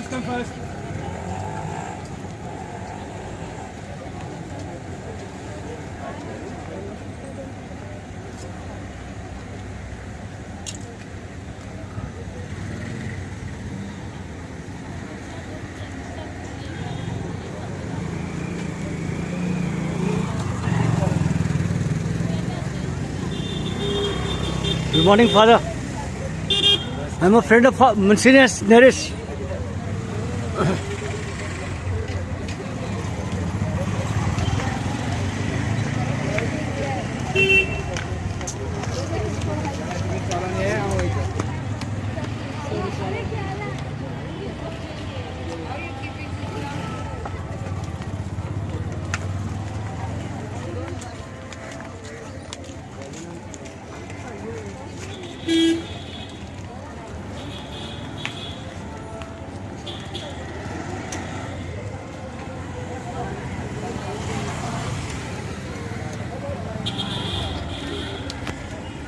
Please come first. Good morning, Father. I'm a friend of Monsignor Naresh.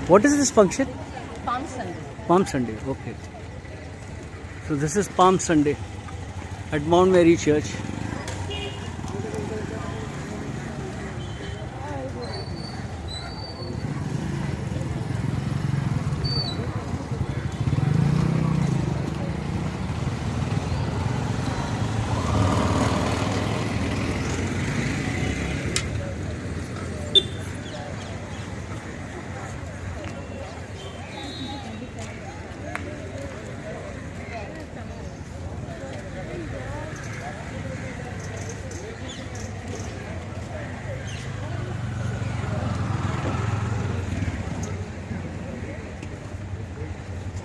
What is this function? Palm Sunday. Palm Sunday, okay. So this is Palm Sunday at Mount Mary Church.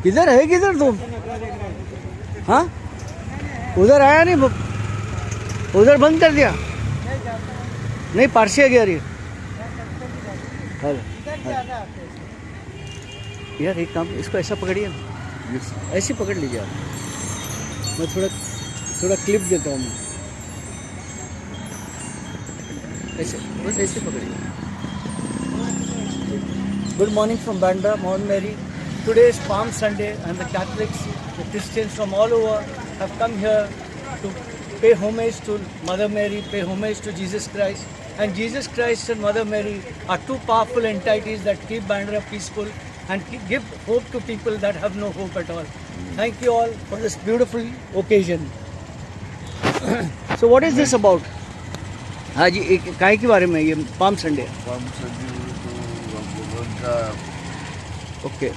किधर है किधर तुम? हाँ, उधर आया नहीं, उधर बंद कर दिया नहीं, पारसी है क्या रही? यार एक काम, इसको ऐसा पकड़िए ना, ऐसे पकड़ लीजिए आप। मैं थोड़ा क्लिप देता हूँ। ऐसे बस ऐसे पकड़िए। Good morning from Bandra, Mount Mary. Today is Palm Sunday and the Catholics, the Christians from all over have come here to pay homage to Mother Mary, pay homage to Jesus Christ. And Jesus Christ and Mother Mary are two powerful entities that keep Bandra peaceful and give hope to people that have no hope at all. Thank you all for this beautiful occasion. So what is this about? हाँ जी, काय के बारे में ये palm Sunday? Palm Sunday तो भगवान का okay.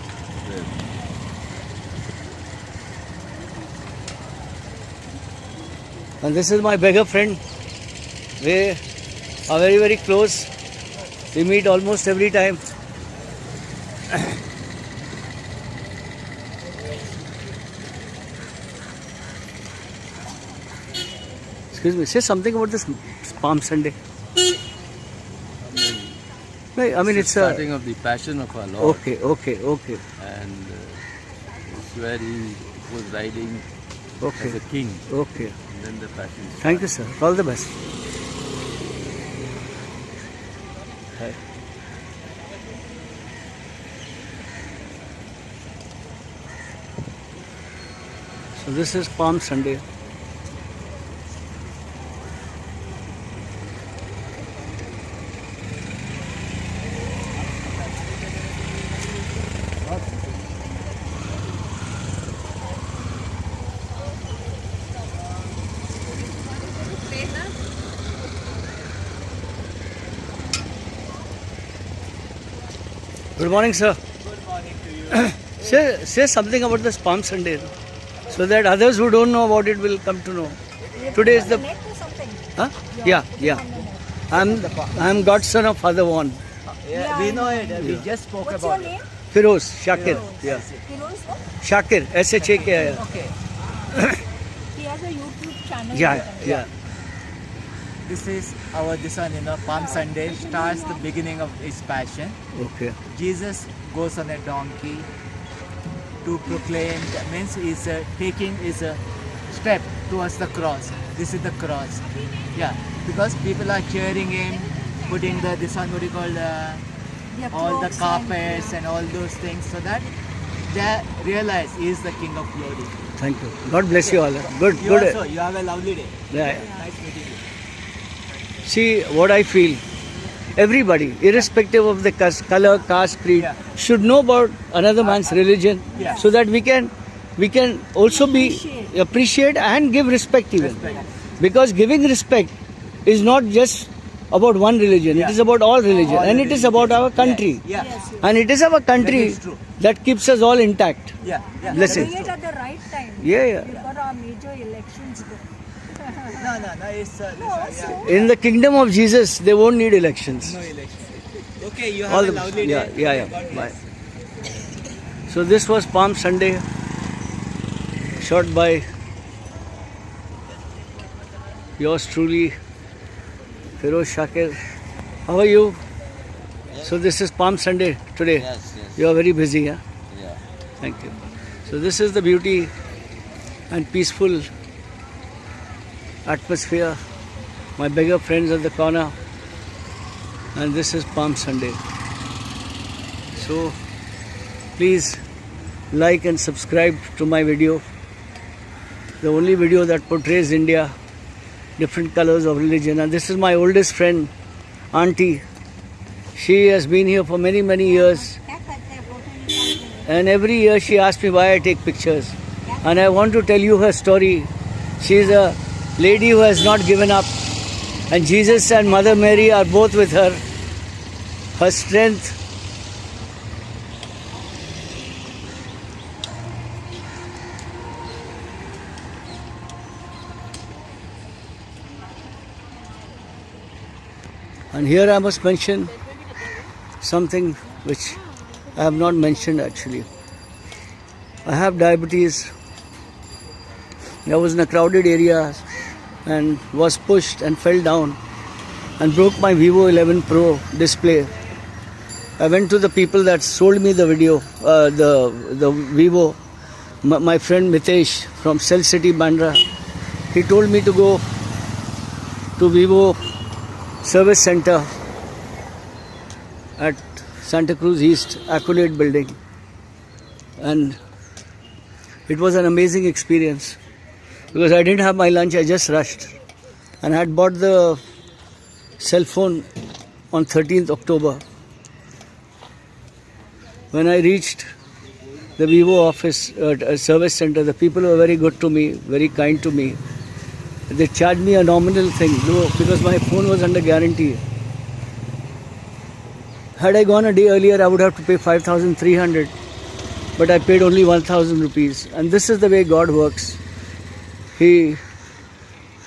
And this is my beggar friend. We are very, very close. We meet almost every time. Excuse me, say something about this Palm Sunday. No, I mean, it's starting of the Passion of our Lord. Okay. And it's where he was riding as a king. Okay. And then the Passion. Thank you, sir. All the best. Hi. So this is Palm Sunday. Good morning, sir. Good morning to you. Say something about this Palm Sunday, so that others who don't know about it will come to know. Today is the. Huh? Yeah. I'm godson of Father Juan. Yeah, we know it. We just spoke What's about your name? Firoz Shakir. Yeah. Firoz what? Shakir. SHAKIR. Okay. He has a YouTube channel. Yeah. This is our Palm Sunday starts the beginning of his passion. Okay. Jesus goes on a donkey to proclaim, means he's taking his step towards the cross. This is the cross. Yeah, because people are cheering him, putting all the carpets and all those things, so that they realize He is the King of Glory. Thank you. God bless you all. Good, You good. also, you have a lovely day. Yeah. Nice meeting you. See what I feel. Everybody, irrespective of the color, caste, creed, Yeah. should know about another man's religion, Yeah. so that we can also be appreciate and give respect even. Respect. Because giving respect is not just about one religion; Yeah. it is about all religion, All and the it is religion. about our country, Yeah. Yes, and it is our country That is true. that keeps us all intact. Yeah. Yeah. Bless doing it. it at the right time. Yeah. We've got our major elections. No. It's yeah. In the kingdom of Jesus, they won't need elections. No election. Okay, you have All a the lovely yeah, day. yeah, God yeah. bless. Bye. So this was Palm Sunday, shot by yours truly, Feroz Shakir. How are you? So this is Palm Sunday today. Yes. You are very busy, huh? Yeah. Thank you. So this is the beauty and peaceful atmosphere. My beggar friends at the corner, and this is Palm Sunday. So please like and subscribe to my video. The only video that portrays India, different colors of religion. And this is my oldest friend, Auntie. She has been here for many, many years. And every year she asks me why I take pictures. And I want to tell you her story. She is a lady who has not given up. And Jesus and Mother Mary are both with her. Her strength. And here I must mention something which I have not mentioned actually. I have diabetes. I was in a crowded area and was pushed and fell down and broke my Vivo 11 Pro display. I went to the people that sold me the video, the Vivo. My friend Mitesh from Cell City, Bandra. He told me to go to Vivo Service Center at Santa Cruz East, Accolade Building. And it was an amazing experience because I didn't have my lunch, I just rushed. And I had bought the cell phone on 13th October. When I reached the Vivo office, service center, the people were very good to me, very kind to me. They charged me a nominal thing because my phone was under guarantee. Had I gone a day earlier, I would have to pay 5,300, but I paid only 1,000 rupees. And this is the way God works. The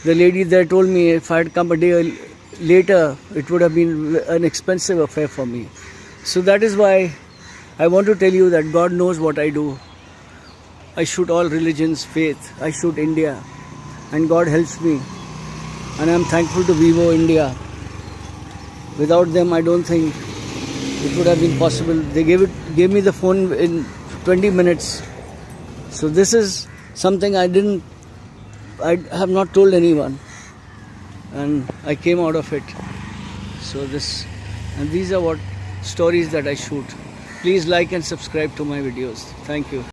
lady there told me if I had come a day later, it would have been an expensive affair for me. So that is why I want to tell you that God knows what I do. I shoot all religions, faith. I shoot India. And God helps me. And I am thankful to Vivo India. Without them, I don't think it would have been possible. They gave me the phone in 20 minutes. So this is something I have not told anyone. And I came out of it. So these are what stories that I shoot. Please like and subscribe to my videos. Thank you.